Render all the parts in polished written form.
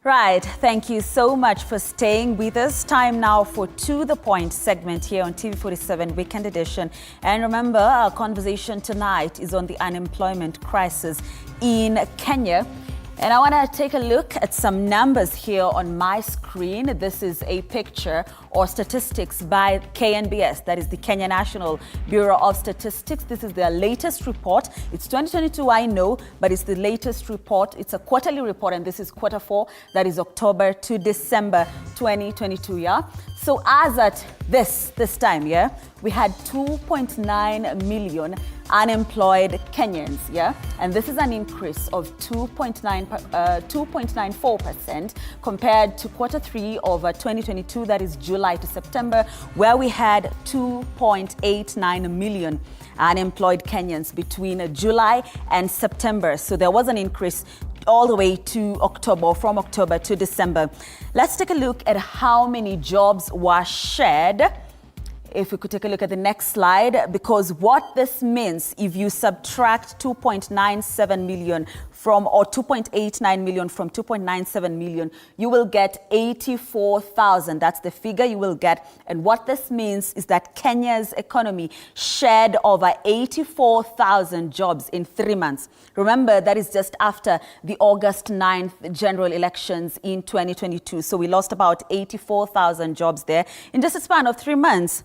Right, thank you so much for staying with us. Time now for To The Point segment here on TV47 Weekend Edition. And remember, our conversation tonight is on the unemployment crisis in Kenya. And I want to take a look at some numbers here on my screen. This is a picture or statistics by KNBS, that is the Kenya National Bureau of Statistics. This is their latest report. It's 2022, I know, but it's the latest report. It's a quarterly report, and this is quarter 4, that is October to December 2022, yeah? So as at this time, yeah, we had 2.9 million unemployed Kenyans, yeah? And this is an increase of 2.94% compared to quarter 3 of 2022, that is July to September, where we had 2.89 million unemployed Kenyans between July and September. So there was an increase all the way to October, from October to December. Let's take a look at how many jobs were shared. If we could take a look at the next slide, because what this means, if you subtract 2.97 million from, or 2.89 million from 2.97 million, you will get 84,000. That's the figure you will get. And what this means is that Kenya's economy shared over 84,000 jobs in 3 months. Remember, that is just after the August 9th general elections in 2022. So we lost about 84,000 jobs there in just a span of 3 months.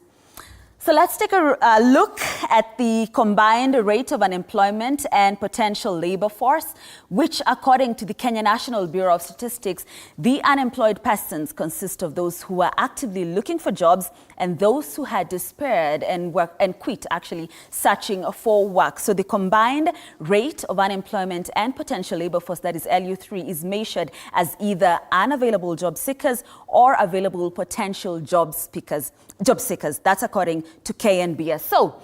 So let's take a look at the combined rate of unemployment and potential labor force, which according to the Kenya National Bureau of Statistics, the unemployed persons consist of those who are actively looking for jobs and those who had despaired and quit actually searching for work. So the combined rate of unemployment and potential labor force, that is LU3, is measured as either unavailable job seekers or available potential job seekers. That's according to KNBS. So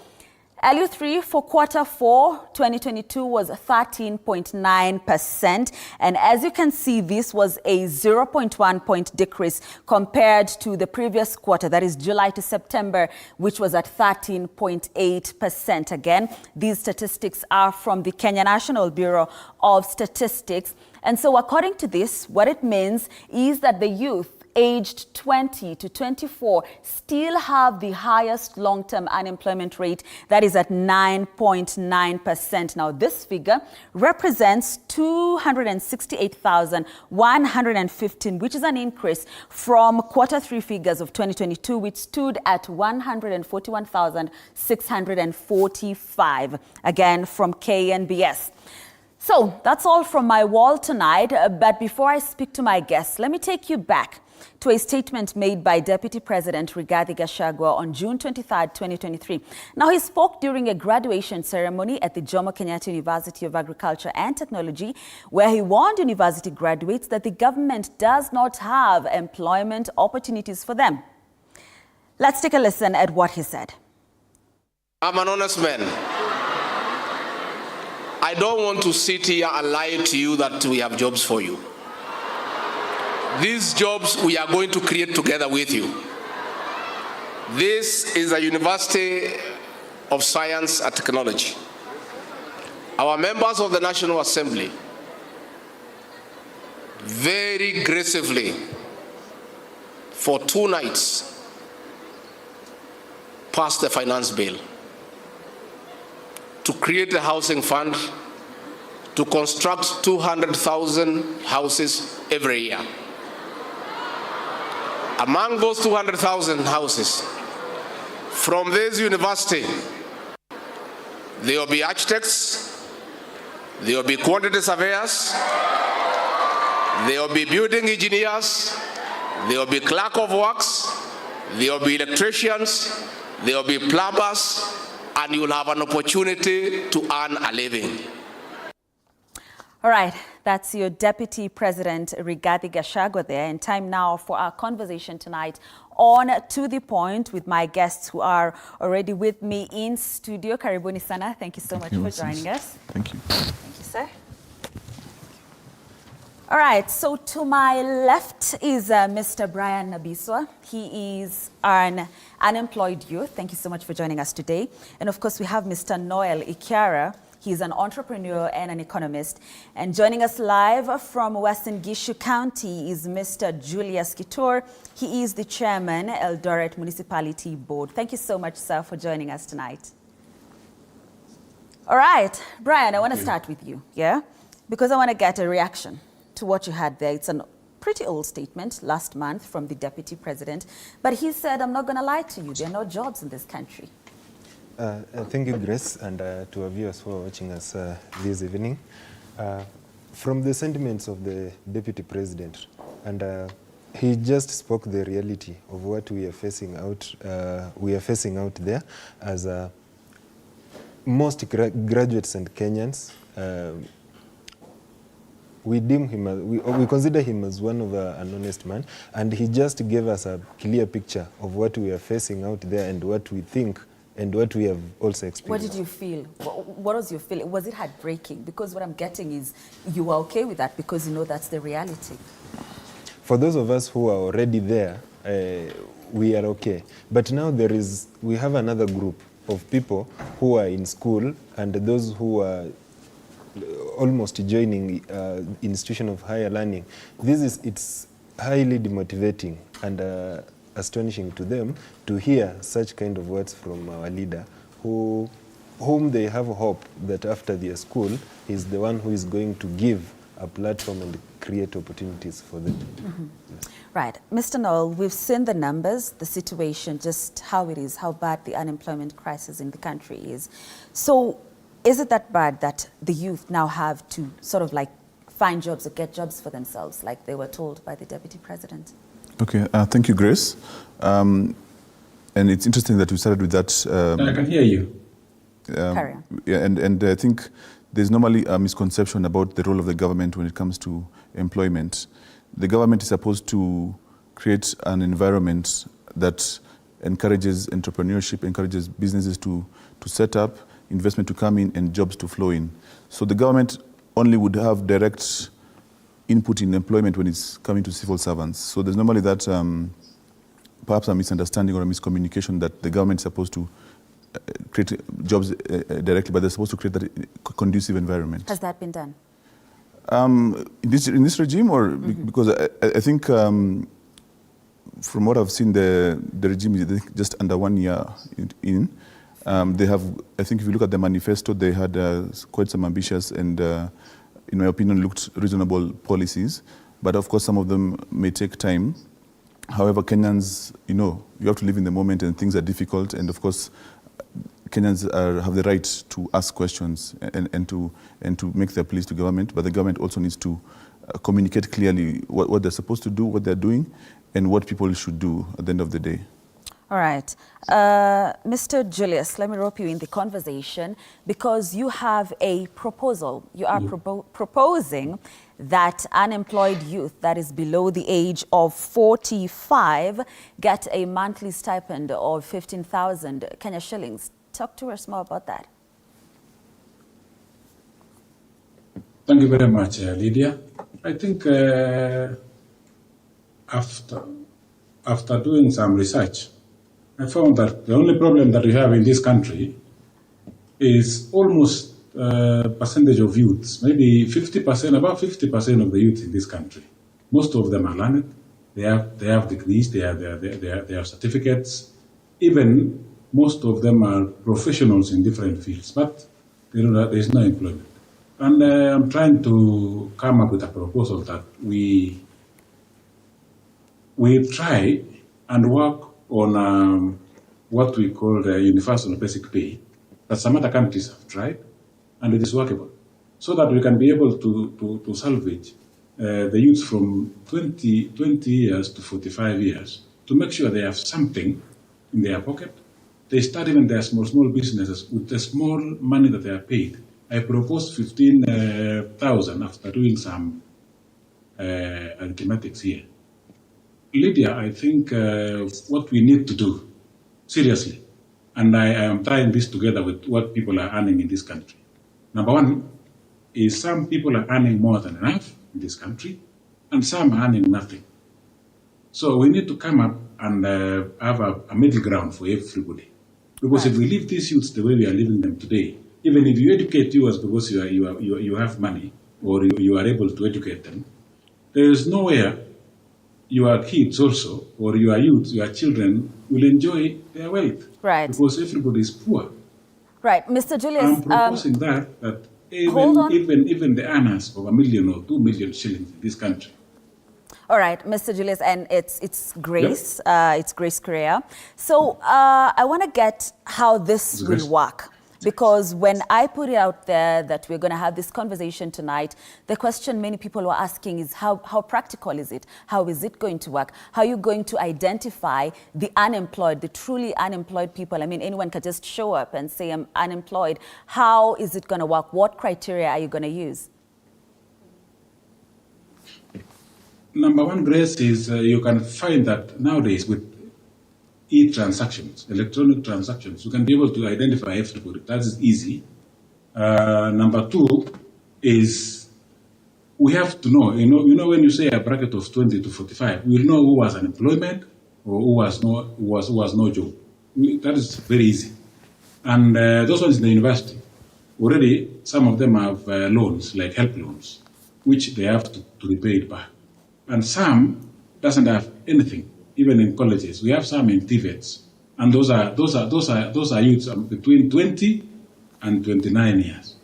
LU3 for quarter 4 2022 was 13.9%, and as you can see, this was a 0.1 point decrease compared to the previous quarter, that is July to September, which was at 13.8%. Again, these statistics are from the Kenya National Bureau of Statistics. And so according to this, what it means is that the youth aged 20 to 24 still have the highest long-term unemployment rate, that is at 9.9%. Now, this figure represents 268,115, which is an increase from quarter 3 figures of 2022, which stood at 141,645, again from KNBS. So that's all from my wall tonight. But before I speak to my guests, let me take you back to a statement made by Deputy President Rigathi Gachagua on June 23, 2023. Now, he spoke during a graduation ceremony at the Jomo Kenyatta University of Agriculture and Technology, where he warned university graduates that the government does not have employment opportunities for them. Let's take a listen at what he said. I'm an honest man. I don't want to sit here and lie to you that we have jobs for you. These jobs we are going to create together with you. This is a University of Science and Technology. Our members of the National Assembly very aggressively for 2 nights passed the finance bill to create a housing fund to construct 200,000 houses every year. Among those 200,000 houses, from this university, there will be architects, there will be quantity surveyors, there will be building engineers, there will be clerk of works, there will be electricians, there will be plumbers, and you will have an opportunity to earn a living. All right, that's your Deputy President Rigathi Gachagua there. And time now for our conversation tonight on To The Point with my guests who are already with me in studio. Karibuni sana. Thank you so much for joining us. Thank you. Thank you, sir. All right, so to my left is Mr. Brian Nabiswa. He is an unemployed youth. Thank you so much for joining us today. And of course, we have Mr. Noel Ikiara. He's an entrepreneur and an economist. And joining us live from Western Gishu County is Mr. Julius Kitur. He is the chairman, Eldoret Municipality Board. Thank you so much, sir, for joining us tonight. All right, Brian, I want to start with you, yeah? Because I want to get a reaction to what you had there. It's a pretty old statement last month from the deputy president, but he said, I'm not going to lie to you, there are no jobs in this country. Thank you, Grace, and to our viewers who are watching us this evening. From the sentiments of the deputy president, and he just spoke the reality of what we are facing out. There, as most graduates and Kenyans. We deem him, we consider him as one of an honest man, and he just gave us a clear picture of what we are facing out there and what we think and what we have also experienced. What did you feel? What was your feeling? Was it heartbreaking? Because what I'm getting is you were okay with that because you know that's the reality. For those of us who are already there, we are okay. But now we have another group of people who are in school and those who are almost joining institution of higher learning. It's highly demotivating and astonishing to them to hear such kind of words from our leader, whom they have hope that after their school, he's the one who is going to give a platform and create opportunities for them. Mm-hmm. Right. Mr. Noel, we've seen the numbers, the situation, just how it is, how bad the unemployment crisis in the country is. So is it that bad that the youth now have to sort of like find jobs or get jobs for themselves, like they were told by the deputy president? Okay, thank you, Grace. And it's interesting that you started with that. I can hear you. Carry on. Yeah, and I think there's normally a misconception about the role of the government when it comes to employment. The government is supposed to create an environment that encourages entrepreneurship, encourages businesses to set up, investment to come in, and jobs to flow in. So the government only would have direct input in employment when it's coming to civil servants. So there's normally that perhaps a misunderstanding or a miscommunication that the government is supposed to create jobs directly, but they're supposed to create that conducive environment. Has that been done? In this regime, or because I think from what I've seen, the regime is just under 1 year in. They have, I think if you look at the manifesto, they had quite some ambitious and, in my opinion, looked reasonable policies. But of course, some of them may take time. However, Kenyans, you have to live in the moment and things are difficult. And of course, Kenyans have the right to ask questions and to make their pleas to government. But the government also needs to communicate clearly what they're supposed to do, what they're doing, and what people should do at the end of the day. All right. Mr. Julius, let me rope you in the conversation because you have a proposal. You are proposing that unemployed youth that is below the age of 45 get a monthly stipend of 15,000 Kenya shillings. Talk to us more about that. Thank you very much, Lydia. I think after doing some research, I found that the only problem that we have in this country is almost percentage of youths, maybe 50%, about 50% of the youth in this country. Most of them are learned. They have degrees. They have certificates. Even most of them are professionals in different fields, but there is no employment. And I'm trying to come up with a proposal that we try and work on what we call the universal basic pay that some other countries have tried, and it is workable, so that we can be able to salvage the youth from 20 years to 45 years to make sure they have something in their pocket. They start even their small businesses with the small money that they are paid. I proposed 15,000 after doing some arithmetics here. Lydia, I think what we need to do, seriously, and I am trying this together with what people are earning in this country. Number one is some people are earning more than enough in this country, and some are earning nothing. So we need to come up and have a middle ground for everybody. Because if we leave these youths the way we are leaving them today, even if you educate yours because you have money or you are able to educate them, there is nowhere your kids also or your youth, your children will enjoy their wealth. Right. Because everybody is poor. Right, Mr. Julius. I'm proposing that Hold on. even the earners of 1 million or 2 million shillings in this country. All right, Mr. Julius, and it's Grace. It's Grace Correa. So I want to get how this will work. Because when I put it out there that we're going to have this conversation tonight, the question many people were asking is how practical is it? How is it going to work? How are you going to identify the unemployed, the truly unemployed people? I mean, anyone can just show up and say, I'm unemployed. How is it going to work? What criteria are you going to use? Number one, Grace, is you can find that nowadays with e-transactions, electronic transactions, you can be able to identify everybody. That is easy. Number two is we have to know, you know when you say a bracket of 20 to 45, we'll know who was unemployment or who was no job. That is very easy. And those ones in the university, already some of them have loans, like help loans, which they have to repay it back. And some doesn't have anything. Even in colleges, we have some in TVETs, and those are youths between 20 and 29 years.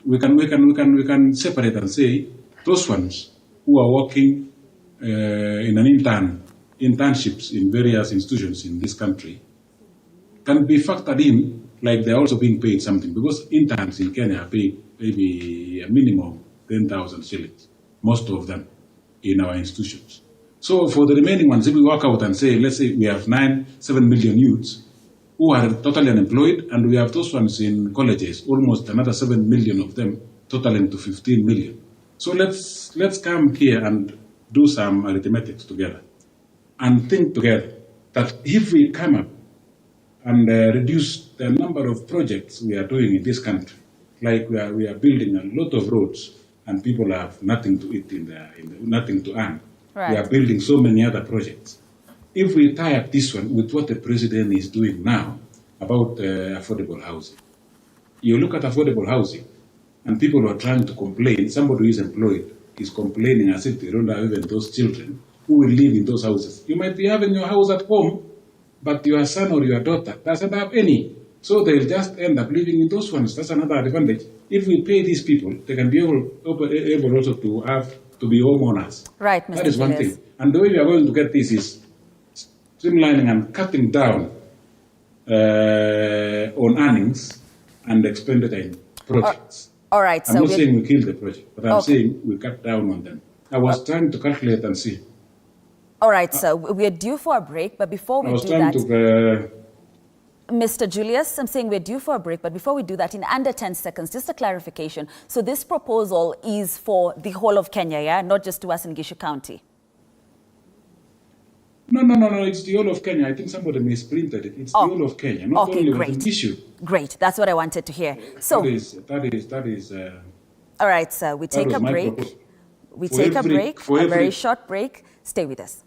We can separate and say those ones who are working in an internships in various institutions in this country can be factored in, like they're also being paid something, because interns in Kenya are paid maybe a minimum 10,000 shillings, most of them in our institutions. So for the remaining ones, if we work out and say, let's say we have 7 million youths who are totally unemployed, and we have those ones in colleges, almost another 7 million of them, totaling to 15 million. So let's come here and do some arithmetic together and think together that if we come up and reduce the number of projects we are doing in this country, like we are building a lot of roads and people have nothing to eat nothing to earn. Right. We are building so many other projects. If we tie up this one with what the president is doing now about affordable housing, you look at affordable housing and people are trying to complain. Somebody who is employed is complaining as if they don't have even those children who will live in those houses. You might be having your house at home, but your son or your daughter doesn't have any. So they'll just end up living in those ones. That's another advantage. If we pay these people, they can be able also to be homeowners. Right, Mr. That is one Julius. thing. And the way we are going to get this is streamlining and cutting down on earnings and expenditure in projects. All right. I'm not saying we kill the project, but I'm saying we cut down on them. I was trying to calculate and see. All right, so we're due for a break, but before we do that, Mr. Julius, I'm saying we're due for a break, but before we do that, in under 10 seconds, just a clarification. So this proposal is for the whole of Kenya, yeah? Not just to us in Gishu County? No, it's the whole of Kenya. I think somebody misprinted it. It's the whole of Kenya, not only within Gishu. Great, that's what I wanted to hear. So That is. All right, sir, we take a break. We take a break, a very short break. Stay with us.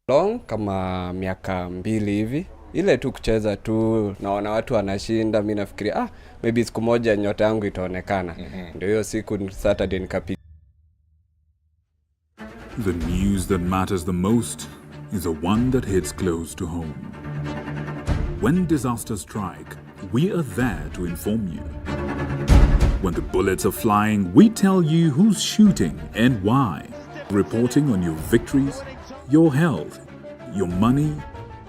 Long kama miaka 2 hivi, ile tu kucheza tu, naona watu wanashinda, mimi nafikiria maybe siku moja nyota yangu itaonekana. Ndio hiyo siku Saturday nikapiga. The news that matters the most is the one that hits close to home. When disasters strike, we are there to inform you. When the bullets are flying, we tell you who's shooting and why. Reporting on your victories, your health, your money,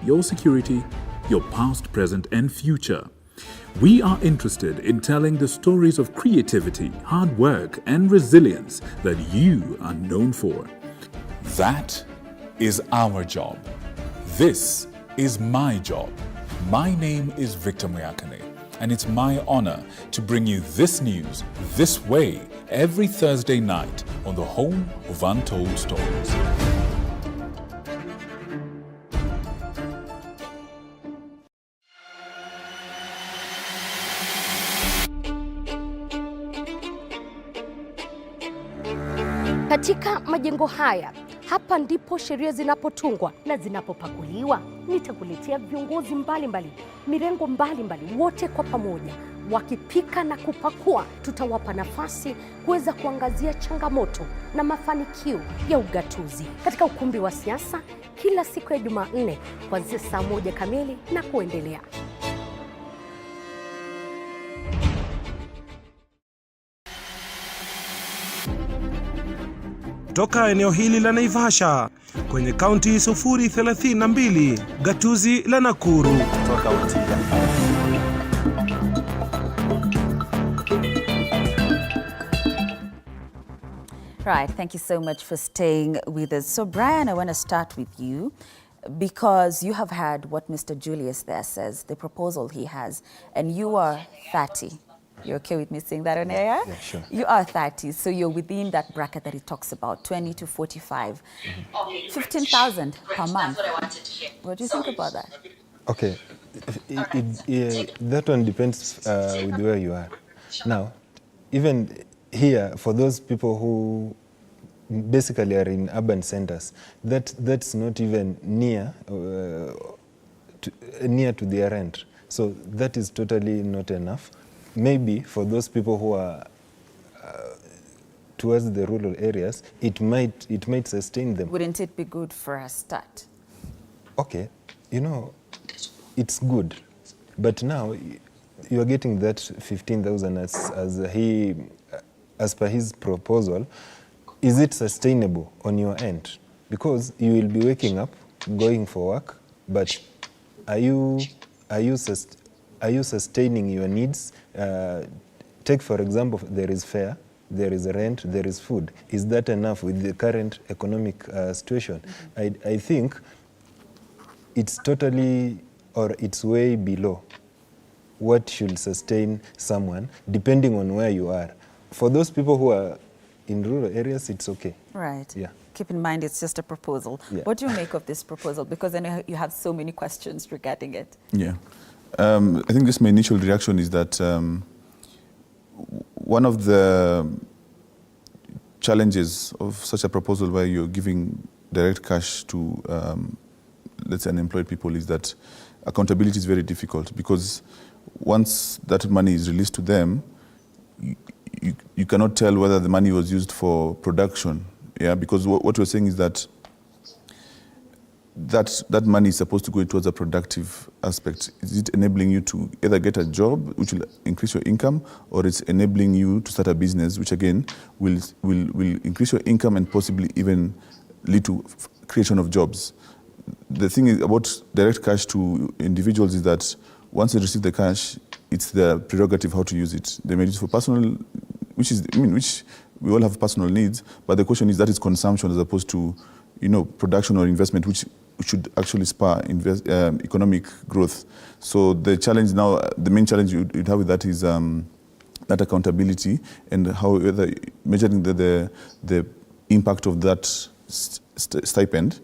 your security, your past, present, and future. We are interested in telling the stories of creativity, hard work, and resilience that you are known for. That is our job. This is my job. My name is Victor Muyakane, and it's my honor to bring you this news this way every Thursday night on the home of Untold Stories. Katika majengo haya, hapa ndipo sheria zinapotungwa na zinapopakuliwa. Nitakuletea viongozi mbalimbali, mirengo mbalimbali, wote kwa pamoja wakipika na kupakua. Tutawapa nafasi kuweza kuangazia changamoto na mafanikio ya ugatuzi katika ukumbi wa siasa kila siku ya Jumanne kuanzia saa 1 kamili na kuendelea. Toka eneo hili la Naivasha kwenye kaunti 032, gatuzi la Nakuru. Right, thank you so much for staying with us. So Brian, I want to start with you because you have heard what Mr. Julius there says, the proposal he has, and you are 30. You're okay with me saying that on air? Yeah, sure. You are 30, so you're within that bracket that he talks about, 20 to 45. 15,000 per month. What do you think about that? Okay, that one depends with where you are. Now, even here, for those people who basically are in urban centers, that's not even near to their rent. So that is totally not enough. Maybe for those people who are towards the rural areas, it might sustain them. Wouldn't it be good for a start? Okay, you know, it's good, but now you are getting that 15,000 as per his proposal. Is it sustainable on your end? Because you will be waking up, going for work, but are you sustaining your needs? Take for example, there is fare, there is rent, there is food. Is that enough with the current economic situation? I think it's totally, or it's way below what should sustain someone, depending on where you are. For those people who are in rural areas, it's okay. Right. Yeah. Keep in mind, it's just a proposal. Yeah. What do you make of this proposal? Because I know you have so many questions regarding it. Yeah. I think just my initial reaction is that one of the challenges of such a proposal where you're giving direct cash to, let's say, unemployed people is that accountability is very difficult, because once that money is released to them, you cannot tell whether the money was used for production. Yeah, because what we're saying is that money is supposed to go towards a productive aspect. Is it enabling you to either get a job, which will increase your income, or it's enabling you to start a business, which again will increase your income and possibly even lead to creation of jobs. The thing is about direct cash to individuals is that once they receive the cash, it's their prerogative how to use it. They may use it for personal, which we all have personal needs, but the question is that is consumption as opposed to, production or investment, which should actually spur economic growth. So the challenge now, the main challenge you'd have with that is that accountability and how measuring the impact of that stipend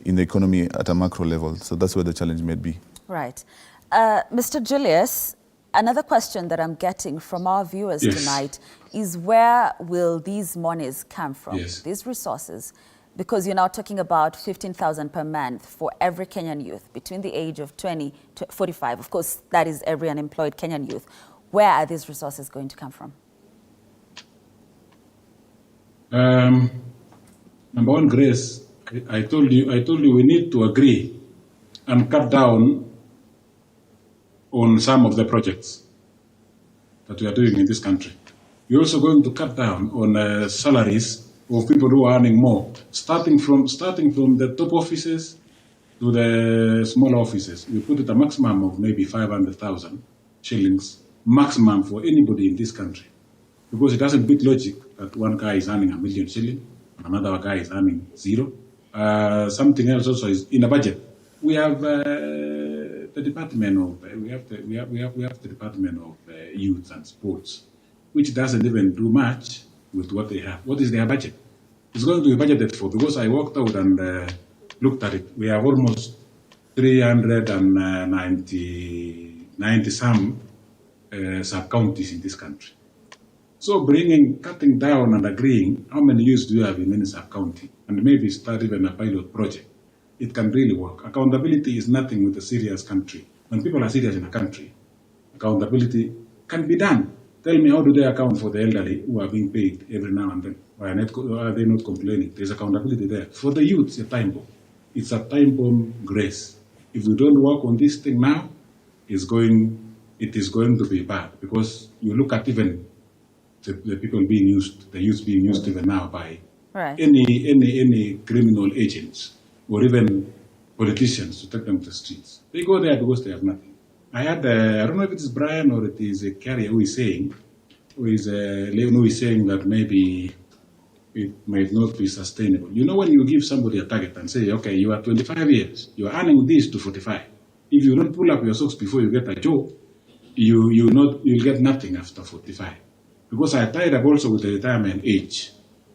in the economy at a macro level. So that's where the challenge may be. Right. Mr. Julius, another question that I'm getting from our viewers tonight is, where will these monies come from, these resources? Because you're now talking about 15,000 per month for every Kenyan youth between the age of 20 to 45. Of course, that is every unemployed Kenyan youth. Where are these resources going to come from? Number one, Grace, I told you we need to agree and cut down on some of the projects that we are doing in this country. We're also going to cut down on salaries of people who are earning more, starting from the top offices to the smaller offices. We put it a maximum of maybe 500,000 shillings, maximum for anybody in this country, because it doesn't beat logic that one guy is earning 1 million shillings and another guy is earning zero. Something else also is in the budget. We have the department of the Department of Youth and Sports, which doesn't even do much with what they have. What is their budget? It's going to be budgeted for, because I walked out and looked at it. We have almost 390 some sub-counties in this country. So cutting down and agreeing, how many youths do you have in any sub-county? And maybe start even a pilot project. It can really work. Accountability is nothing with a serious country. When people are serious in a country, accountability can be done. Tell me, how do they account for the elderly who are being paid every now and then? Why are they not complaining? There's accountability there. For the youth, it's a time bomb. It's a time bomb grace. If we don't work on this thing now, it is going to be bad, because you look at even the people being used, the youth being used even now by any criminal agents or even politicians to take them to the streets. They go there because they have nothing. I don't know if it is Brian or it is a carrier who is saying that maybe it might not be sustainable. You know, when you give somebody a target and say, okay, you are 25 years, you are earning this to 45. If you don't pull up your socks before you get a job, you'll get nothing after 45. Because I tied up also with the retirement age.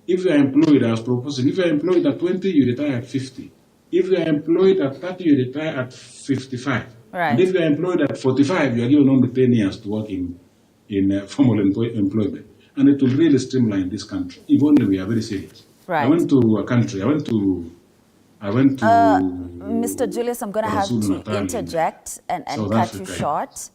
If you are employed, I was proposing, if you are employed at 20, you retire at 50. If you are employed at 30, you retire at 55. Right. And if you are employed at 45, you are given only 10 years to work in formal employment. And it will really streamline this country, if only we are very serious. Right. I went to a country, Mr. Julius, I'm going to have to interject and cut you short,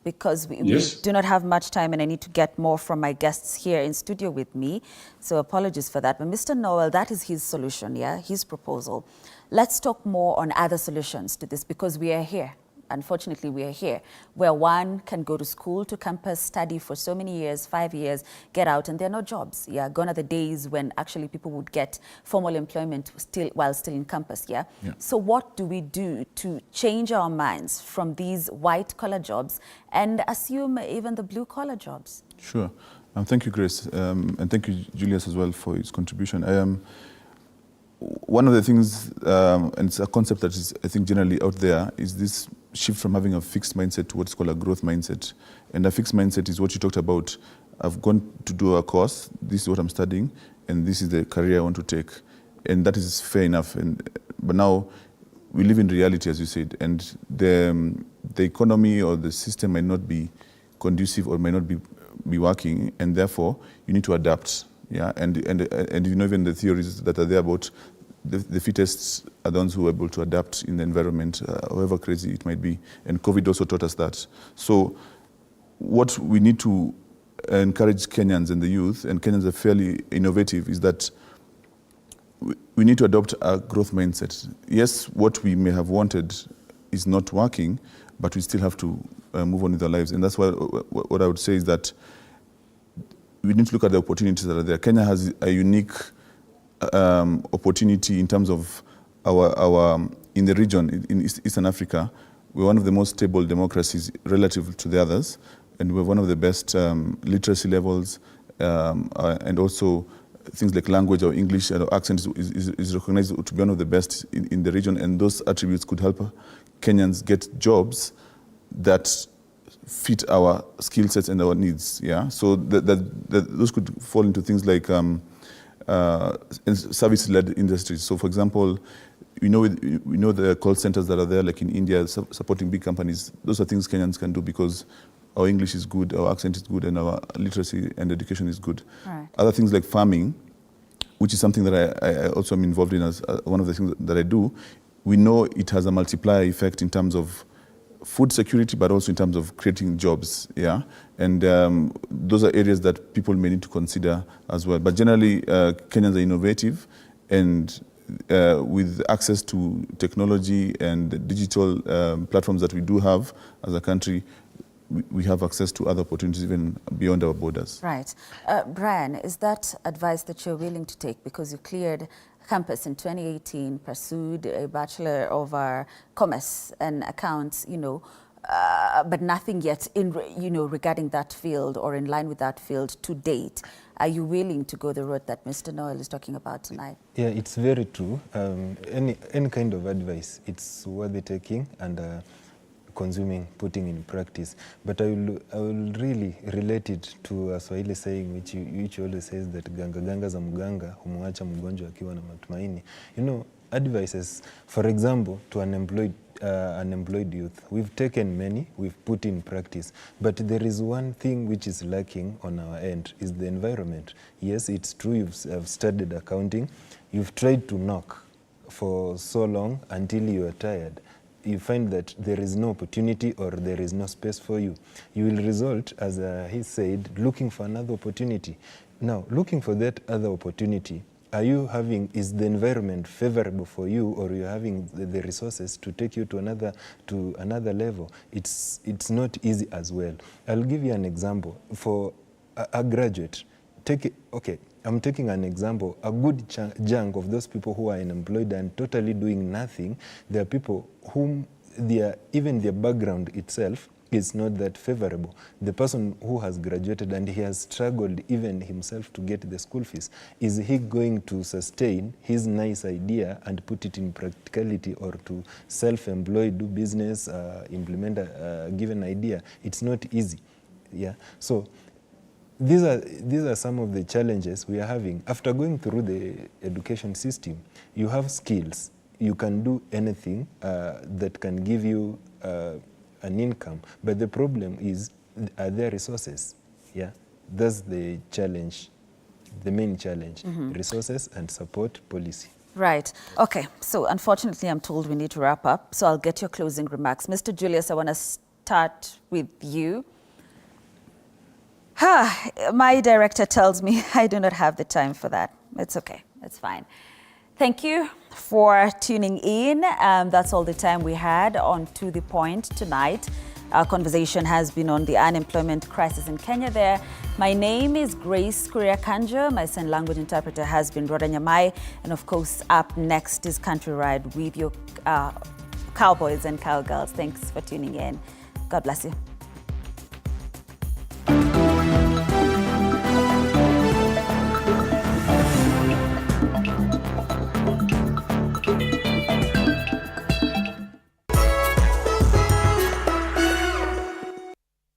because we do not have much time and I need to get more from my guests here in studio with me. So apologies for that. But Mr. Noel, that is his solution, his proposal. Let's talk more on other solutions to this, because we are here. Unfortunately, we are here, where one can go to school, to campus, study for so many years, 5 years, get out, and there are no jobs. Gone are the days when actually people would get formal employment while still in campus. So what do we do to change our minds from these white-collar jobs and assume even the blue-collar jobs? Sure. Thank you, Grace, and thank you, Julius, as well, for his contribution. One of the things, and it's a concept that is, I think, generally out there, is this shift from having a fixed mindset to what's called a growth mindset. And a fixed mindset is what you talked about. I've gone to do a course, this is what I'm studying, and this is the career I want to take. And that is fair enough. But now we live in reality, as you said, and the economy or the system might not be conducive or might not be working, and therefore you need to adapt. And you know, even the theories that are there about the fittest are the ones who are able to adapt in the environment, however crazy it might be. And COVID also taught us that. So what we need to encourage Kenyans and the youth, and Kenyans are fairly innovative, is that we need to adopt a growth mindset. Yes, what we may have wanted is not working, but we still have to move on with our lives. And that's why what I would say is that we need to look at the opportunities that are there. Kenya has a unique opportunity in terms of our in the region, in Eastern Africa. We're one of the most stable democracies relative to the others, and we're one of the best literacy levels, and also things like language or English or accent is recognized to be one of the best in the region, and those attributes could help Kenyans get jobs that fit our skill sets and our needs. So those could fall into things like service-led industries. So, for example, we know the call centers that are there, like in India, supporting big companies. Those are things Kenyans can do because our English is good, our accent is good, and our literacy and education is good. Right. Other things like farming, which is something that I also am involved in as one of the things that I do. We know it has a multiplier effect in terms of food security, but also in terms of creating jobs, and those are areas that people may need to consider as well. But generally, Kenyans are innovative, and with access to technology and the digital platforms that we do have as a country, we have access to other opportunities even beyond our borders. Right. Brian, is that advice that you're willing to take? Because you cleared campus in 2018, pursued a Bachelor of Commerce and Accounts, but nothing yet regarding that field or in line with that field to date. Are you willing to go the road that Mr. Noel is talking about tonight? Yeah, it's very true. Any kind of advice, it's worth taking and consuming, putting in practice. But I will really relate it to a Swahili saying which always says that ganga za mganga humwacha mgonjwa akiwa na matumaini. Advices, for example, to unemployed unemployed youth. We've taken many, we've put in practice, but there is one thing which is lacking on our end, is the environment. Yes, it's true, you've studied accounting, you've tried to knock for so long until you are tired. You find that there is no opportunity or there is no space for you. You will result, as he said, looking for another opportunity. Now, looking for that other opportunity, is the environment favorable for you, or you're having the resources to take you to another level? It's not easy as well. I'll give you an example. For a graduate, I'm taking an example. A good chunk of those people who are unemployed and totally doing nothing, there are people whom even their background itself is not that favorable. The person who has graduated and he has struggled even himself to get the school fees, is he going to sustain his nice idea and put it in practicality, or to self-employ, do business, implement a given idea? It's not easy. Yeah. So these are some of the challenges we are having. After going through the education system, you have skills. You can do anything that can give you an income. But the problem is, are there resources? Yeah, that's the challenge, the main challenge. Resources and support policy. Right. Okay. So unfortunately, I'm told we need to wrap up. So I'll get your closing remarks. Mr. Julius, I want to start with you. My director tells me I do not have the time for that. It's okay. It's fine. Thank you for tuning in. That's all the time we had on To The Point tonight. Our conversation has been on the unemployment crisis in Kenya there. My name is Grace Kuria Kanjo. My sign language interpreter has been Roda Nyamai. And of course, up next is Country Ride with your cowboys and cowgirls. Thanks for tuning in. God bless you.